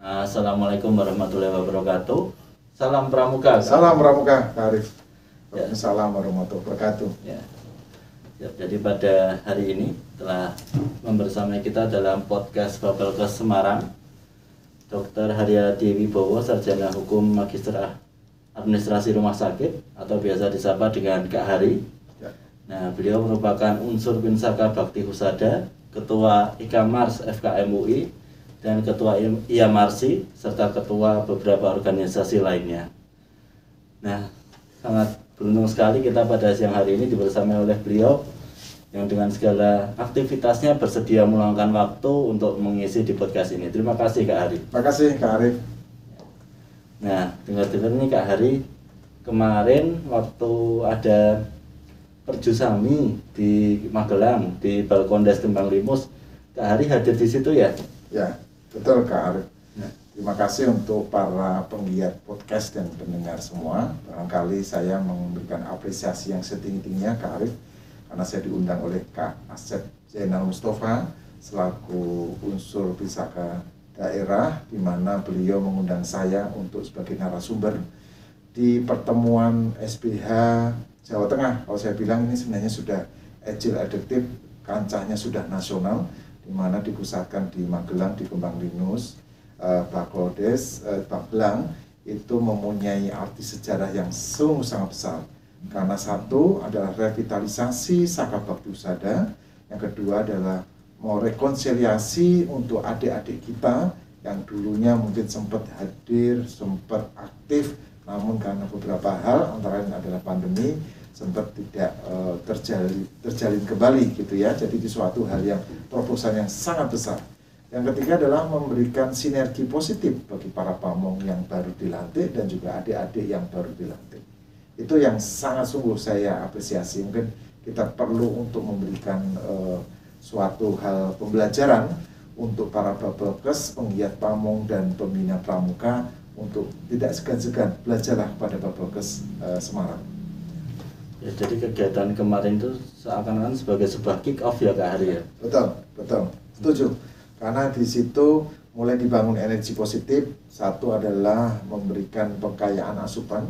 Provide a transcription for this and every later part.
Assalamualaikum warahmatullahi wabarakatuh. Salam Pramuka. Salam Pramuka, Kak Arif. Ya. Assalamualaikum warahmatullahi wabarakatuh. Ya. Jadi pada hari ini telah membersamai kita dalam podcast Bapelkes Semarang Dr. Haryadi Wibowo, Sarjana Hukum Magister Administrasi Rumah Sakit atau biasa disapa dengan Kak Hari. Ya. Nah, beliau merupakan unsur Pinsaka Bakti Husada, Ketua IKAMARS FKM UI, dan Ketua IAMARSI, serta Ketua beberapa organisasi lainnya. Nah, sangat beruntung sekali kita pada siang hari ini dibersamai oleh beliau yang dengan segala aktivitasnya bersedia meluangkan waktu untuk mengisi di podcast ini. Terima kasih Kak Hari. Terima kasih Kak Arif. Nah, dengar-dengar nih Kak Hari, kemarin waktu ada Perjusami di Magelang di Balkondes Kembang Limus, Kak Hari hadir di situ ya? Ya, betul Kak Arif. Nah. Terima kasih untuk para penggiat podcast dan pendengar semua. Barangkali saya memberikan apresiasi yang setinggi-tingginya Kak Arif, karena saya diundang oleh Kak Asep Zainal Mustafa selaku unsur Pinsaka daerah, di mana beliau mengundang saya untuk sebagai narasumber di pertemuan SBH Jawa Tengah. Kalau saya bilang ini sebenarnya sudah agile adaptif, kancahnya sudah nasional, di mana dipusatkan di Magelang, di Kembang Linus, Balkondes, Magelang itu mempunyai arti sejarah yang sungguh sangat besar. Karena satu adalah revitalisasi Saka Bakti Husada, yang kedua adalah mau rekonsiliasi untuk adik-adik kita yang dulunya mungkin sempat hadir, sempat aktif, namun karena beberapa hal antara lain adalah pandemi sempat tidak terjalin kembali gitu ya. Jadi itu suatu hal yang proposal yang sangat besar. Yang ketiga adalah memberikan sinergi positif bagi para pamong yang baru dilantik dan juga adik-adik yang baru dilantik. Itu yang sangat sungguh saya apresiasi. Mungkin kita perlu untuk memberikan suatu hal pembelajaran untuk para Bapelkes, penggiat pamong dan pembina pramuka untuk tidak segan-segan belajarlah pada Bapelkes Semarang. Ya, jadi kegiatan kemarin itu seakan-akan sebagai sebuah kick off ya Kak Hari ya? Betul, setuju. Karena di situ mulai dibangun energi positif. Satu adalah memberikan pengkayaan asupan,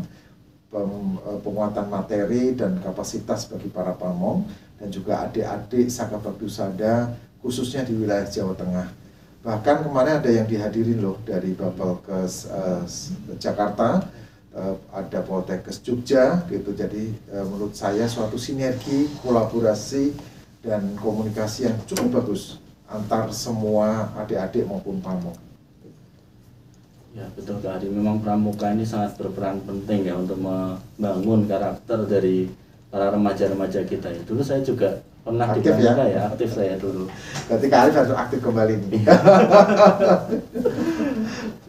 penguatan materi dan kapasitas bagi para pamong dan juga adik-adik Saka Bakti Husada khususnya di wilayah Jawa Tengah. Bahkan kemarin ada yang dihadirin loh dari Bapelkes Jakarta, ada Poltekkes Jogja gitu. Jadi menurut saya suatu sinergi, kolaborasi dan komunikasi yang cukup bagus antar semua adik-adik maupun pamong. Ya betul Kak Hari, memang pramuka ini sangat berperan penting ya untuk membangun karakter dari para remaja-remaja kita ya. Dulu saya juga pernah di pramuka ya, aktif saya dulu. Berarti Kak Arif harus aktif kembali nih.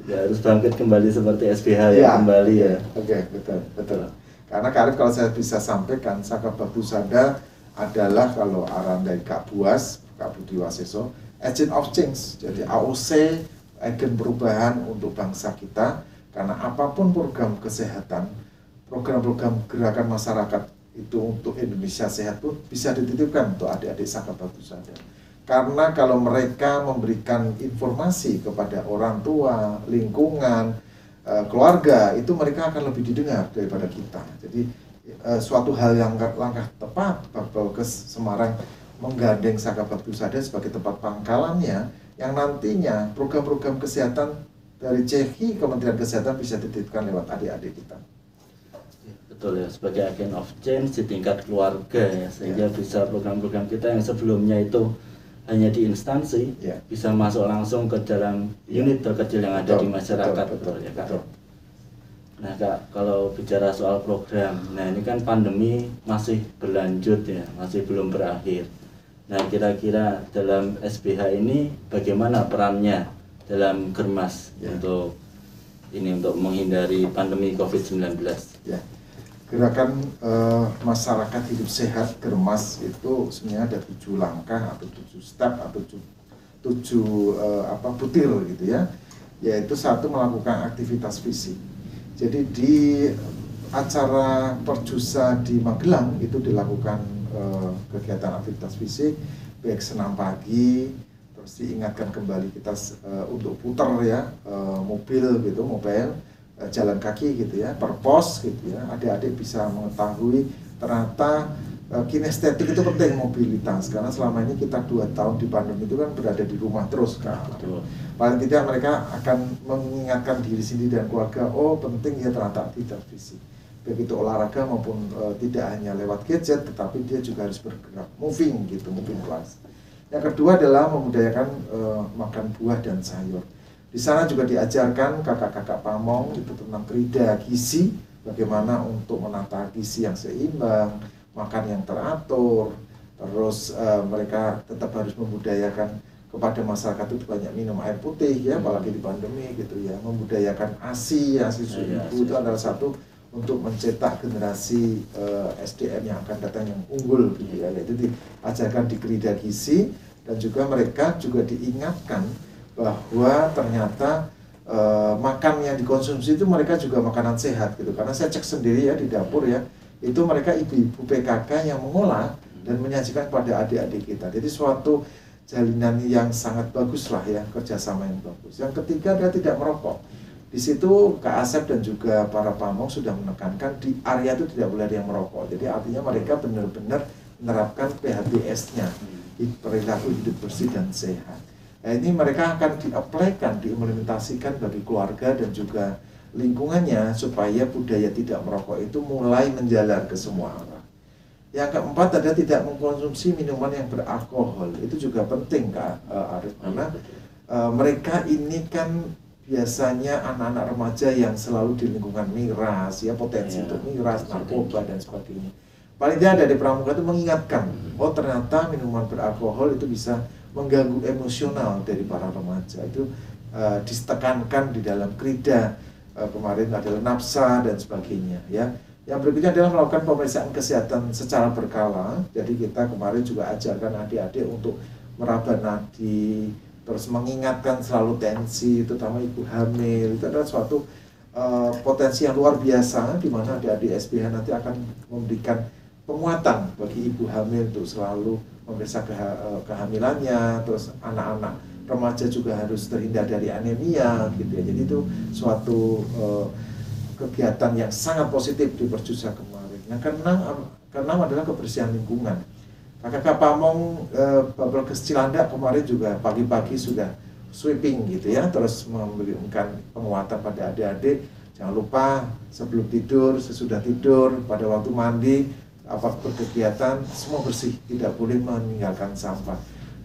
Ya harus bangkit kembali seperti SBH ya, kembali ya. Oke, betul. Karena Kak Arif kalau saya bisa sampaikan, Saka Bakti Husada adalah kalau arahan dari Kak Buas, Kak Budi Waseso, agent of change. Jadi AOC, agen perubahan untuk bangsa kita. Karena apapun program kesehatan, program-program gerakan masyarakat itu untuk Indonesia sehat pun bisa dititipkan untuk adik-adik Saka Bakti Husada. Karena kalau mereka memberikan informasi kepada orang tua, lingkungan, keluarga, itu mereka akan lebih didengar daripada kita. Jadi suatu hal yang langkah tepat Bapelkes Semarang menggandeng Saka Bakti Husada sebagai tempat pangkalannya, yang nantinya program-program kesehatan dari CHI, Kementerian Kesehatan bisa dititipkan lewat adik-adik kita. Betul ya, sebagai agen of change di tingkat keluarga ya, sehingga bisa program-program kita yang sebelumnya itu hanya di instansi bisa masuk langsung ke dalam unit terkecil yang ada di masyarakat. Betul ya Kak. Nah Kak, kalau bicara soal program, nah ini kan pandemi masih berlanjut ya, masih belum berakhir. Nah kira-kira dalam SBH ini bagaimana perannya dalam Germas untuk menghindari pandemi COVID-19? Ya. Gerakan masyarakat hidup sehat Germas itu sebenarnya ada 7 langkah atau 7 step atau 7 butir gitu ya. Yaitu satu, melakukan aktivitas fisik. Jadi di acara Perjusa di Magelang itu dilakukan kegiatan aktivitas fisik, baik senam pagi, mesti ingatkan kembali kita untuk putar ya mobil gitu, jalan kaki gitu ya, per pos gitu ya. Adik-adik bisa mengetahui ternyata kinestetik itu penting, mobilitas, karena selama ini kita 2 tahun di pandemi itu kan berada di rumah terus kan. Paling tidak mereka akan mengingatkan diri sendiri dan keluarga, oh penting ya ternyata aktivitas fisik, baik itu olahraga maupun tidak hanya lewat gadget, tetapi dia juga harus bergerak, moving gitu, moving class. Yang kedua adalah memudayakan makan buah dan sayur. Di sana juga diajarkan kakak-kakak pamong itu tentang krida gizi, bagaimana untuk menata gizi yang seimbang, makan yang teratur, terus mereka tetap harus membudayakan kepada masyarakat itu banyak minum air putih ya, apalagi di pandemi gitu ya, membudayakan ASI susu ibu itu adalah satu untuk mencetak generasi SDM yang akan datang yang unggul gitu ya, yaitu diajarkan di krida gizi, dan juga mereka juga diingatkan bahwa ternyata makan yang dikonsumsi itu mereka juga makanan sehat gitu, karena saya cek sendiri ya di dapur ya, itu mereka ibu-ibu PKK yang mengolah dan menyajikan kepada adik-adik kita. Jadi suatu jalinan yang sangat bagus lah ya, kerjasama yang bagus. Yang ketiga adalah tidak merokok. Di situ Kak Asep dan juga para pamong sudah menekankan di area itu tidak boleh ada yang merokok. Jadi artinya mereka benar-benar menerapkan PHBS-nya, perilaku hidup bersih dan sehat. Nah, ini mereka akan diaplikan, diimplementasikan bagi keluarga dan juga lingkungannya supaya budaya tidak merokok itu mulai menjalar ke semua arah. Yang keempat adalah tidak mengkonsumsi minuman yang beralkohol. Itu juga penting Kak Arif, karena mereka ini kan biasanya anak-anak remaja yang selalu di lingkungan miras ya, potensi untuk miras, narkoba dan sebagainya. Paling tidak dari pramuka itu mengingatkan, oh ternyata minuman beralkohol itu bisa mengganggu emosional dari para remaja. Itu ditekankan di dalam krida. Kemarin adalah nafsa dan sebagainya ya. Yang berikutnya adalah melakukan pemeriksaan kesehatan secara berkala. Jadi kita kemarin juga ajarkan adik-adik untuk meraba nadi, terus mengingatkan selalu tensi, terutama ibu hamil. Itu adalah suatu potensi yang luar biasa, di mana adik-adik SBH nanti akan memberikan penguatan bagi ibu hamil untuk selalu memeriksa kehamilannya, terus anak-anak remaja juga harus terhindar dari anemia gitu ya. Jadi itu suatu kegiatan yang sangat positif di Perjusa kemarin. Yang keenam adalah kebersihan lingkungan. Kakak Pamong Babelkes Cilandak kemarin juga pagi-pagi sudah sweeping gitu ya, terus memberikan penguatan pada adik-adik. Jangan lupa sebelum tidur, sesudah tidur, pada waktu mandi, apa berkegiatan, semua bersih, tidak boleh meninggalkan sampah.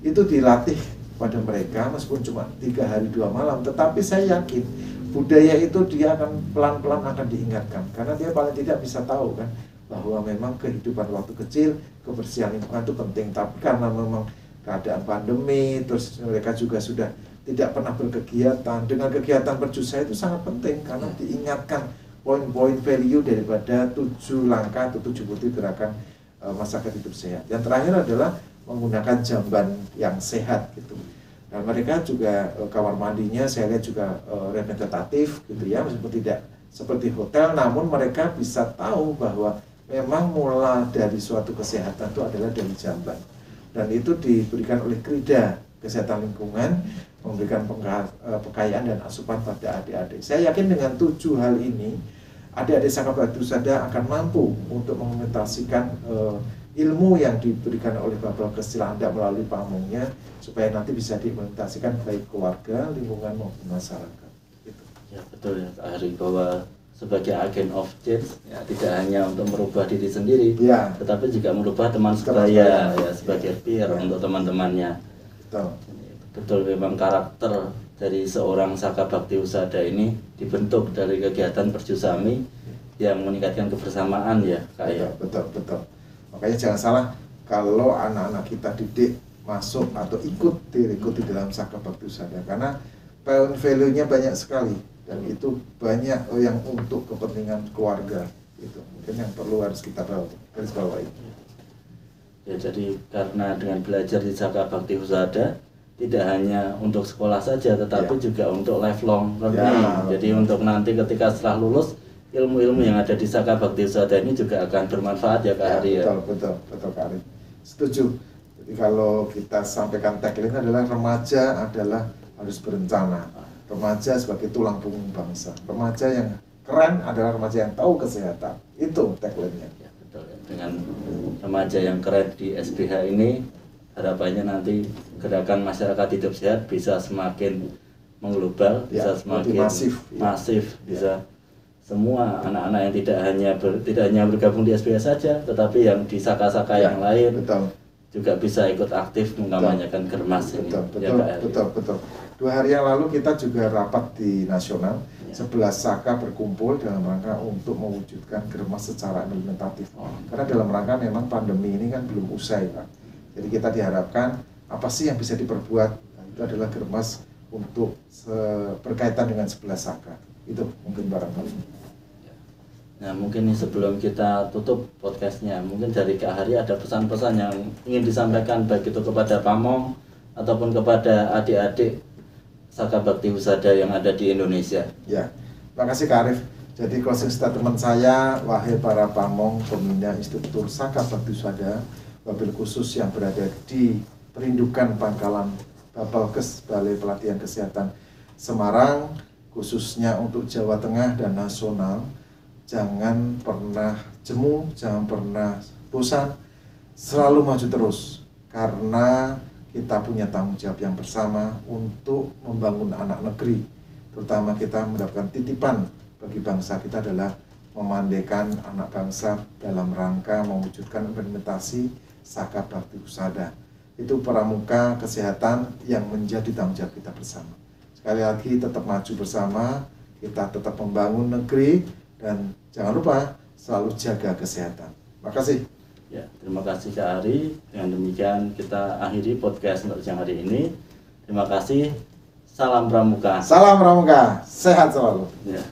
Itu dilatih pada mereka meskipun cuma 3 hari 2 malam, tetapi saya yakin budaya itu dia akan pelan-pelan akan diingatkan, karena dia paling tidak bisa tahu kan bahwa memang kehidupan waktu kecil, kebersihan lingkungan itu penting. Tapi karena memang keadaan pandemi, terus mereka juga sudah tidak pernah berkegiatan. Dengan kegiatan Perjusa itu sangat penting karena diingatkan poin-poin value daripada 7 langkah atau 7 butir gerakan masyarakat hidup sehat. Yang terakhir adalah menggunakan jamban yang sehat gitu. Dan mereka juga kamar mandinya saya lihat juga representatif gitu ya, meskipun tidak seperti hotel, namun mereka bisa tahu bahwa memang mula dari suatu kesehatan itu adalah dari jamban. Dan itu diberikan oleh Krida Kesehatan Lingkungan, memberikan pekayaan dan asupan pada adik-adik. Saya yakin dengan 7 hal ini, adik-adik Saka Bakti Husada akan mampu untuk mengimplementasikan ilmu yang diberikan oleh Babelkes Cilandak melalui pamongnya, supaya nanti bisa diimplementasikan baik keluarga, lingkungan maupun masyarakat. Gitu. Ya betul ya Pak Hari, bahwa sebagai agen of change ya, tidak hanya untuk merubah diri sendiri ya, tetapi juga merubah teman sebaya ya, sebagai peer ya, untuk teman-temannya. Betul, memang karakter dari seorang Saka Bakti Husada ini dibentuk dari kegiatan Perjusami yang meningkatkan kebersamaan ya Kak ya. Betul. Makanya jangan salah kalau anak-anak kita didik masuk atau ikut di dalam Saka Bakti Husada, karena value-nya banyak sekali dan itu banyak yang untuk kepentingan keluarga itu. Mungkin yang perlu harus kita garis bawahi. Ya, jadi karena dengan belajar di Saka Bakti Husada tidak hanya untuk sekolah saja, tetapi juga untuk lifelong learning. Jadi untuk nanti ketika setelah lulus, ilmu-ilmu yang ada di Saka Bakti Husada ini juga akan bermanfaat ya Kak Hari ya. Betul Kak Ari. Setuju. Jadi Jadi kalau kita sampaikan tagline adalah remaja adalah harus berencana. Remaja sebagai tulang punggung bangsa. Remaja yang keren adalah remaja yang tahu kesehatan. Itu tagline-nya. Ya, betul. Dengan remaja yang keren di SBH ini, harapannya nanti gerakan masyarakat hidup sehat bisa semakin mengglobal, bisa semakin masif, bisa semua anak-anak yang tidak hanya bergabung di SBH saja, tetapi yang di saka-saka yang lain juga bisa ikut aktif mengkampanyekan Germas ini. Betul. 2 hari yang lalu kita juga rapat di nasional, 11 saka berkumpul dalam rangka untuk mewujudkan Germas secara implementatif. Karena dalam rangka memang pandemi ini kan belum usai, Pak. Jadi kita diharapkan apa sih yang bisa diperbuat? Nah, itu adalah Germas untuk berkaitan dengan 11 saka. Itu mungkin barangkali. Nah, mungkin sebelum kita tutup podcastnya, mungkin dari Kak Hari ada pesan-pesan yang ingin disampaikan baik itu kepada Pamong ataupun kepada adik-adik Saka Bakti Husada yang ada di Indonesia. Ya, terima kasih Kak Arif. Jadi closing statement saya, wahai para Pamong, pembina Instruktur Saka Bakti Husada, wabil khusus yang berada di Perindukan Pangkalan Bapelkes Balai Pelatihan Kesehatan Semarang, khususnya untuk Jawa Tengah dan nasional, jangan pernah jemu, jangan pernah bosan, selalu maju terus, karena kita punya tanggung jawab yang bersama untuk membangun anak negeri. Terutama kita mendapatkan titipan bagi bangsa kita adalah memandaikan anak bangsa dalam rangka mewujudkan implementasi Saka Bakti Husada. Itu pramuka kesehatan yang menjadi tanggung jawab kita bersama. Sekali lagi tetap maju bersama, kita tetap membangun negeri, dan jangan lupa selalu jaga kesehatan. Terima kasih. Ya, terima kasih Kak Ari. Dengan demikian kita akhiri podcast untuk siang hari ini. Terima kasih. Salam Pramuka. Salam Pramuka. Sehat selalu. Ya.